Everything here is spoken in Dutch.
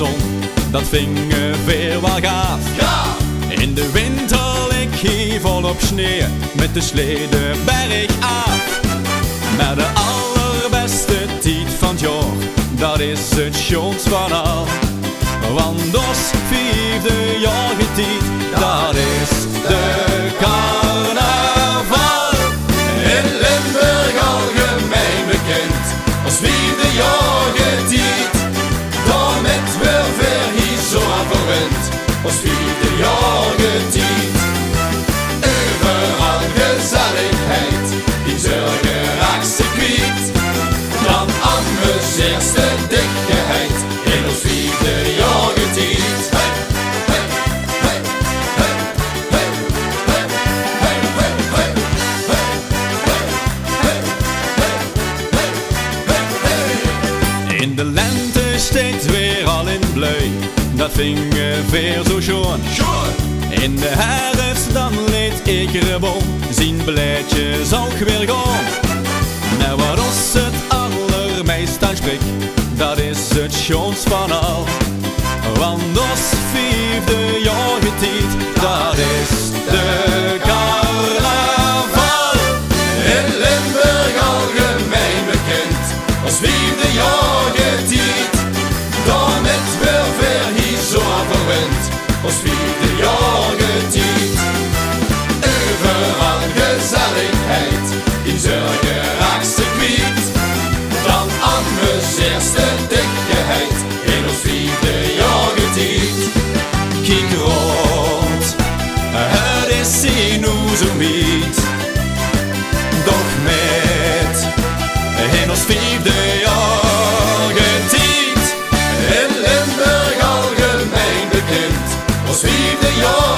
zon, dat vingen veel wel gaaf. Ja! In de winter lig hier volop sneeuw, met de slede berg af. Maar de allerbeste tijd van het jaar, dat is het schoonst van al. Want ons vijfde jaar tijd, dat is de carnaval. In Limburg algemeen bekend als vijfde jaar tijd. Daarmet wil ver hier zo verwend als vijfde jaar tijd. Overal gezelligheid, die zorgen raakt ze kwijt. Dan amuseert de dichtheid in ons vijfde jaar tijd. Hey, hey, hey, hey, hey, hey, hey, hey, hey, hey. In de lente steekt weer al in blui, dat vingen weer zo schoon. In de herfst dan leed ik boom, zien beleidjes ook weer gaan. Maar wat ons het allermeest aanspreekt, dat is het schoonst van al. Want ons vijfde jaar tijd, dat is de carnaval. In Limburg algemeen bekend als vijfde jaar tijd. Daarmet wil ver hier zo verwend als vijfde jaar tijd. Overal gezelligheid, die zorgen raakt ze kwijt. Dan amuseert de dichtheid in ons vijfde jaar tijd. Kijk rond, het is hier nu zo wiet. Doch met in ons vijfde jaar tijd. In Limburg algemeen bekend als vijfde jaar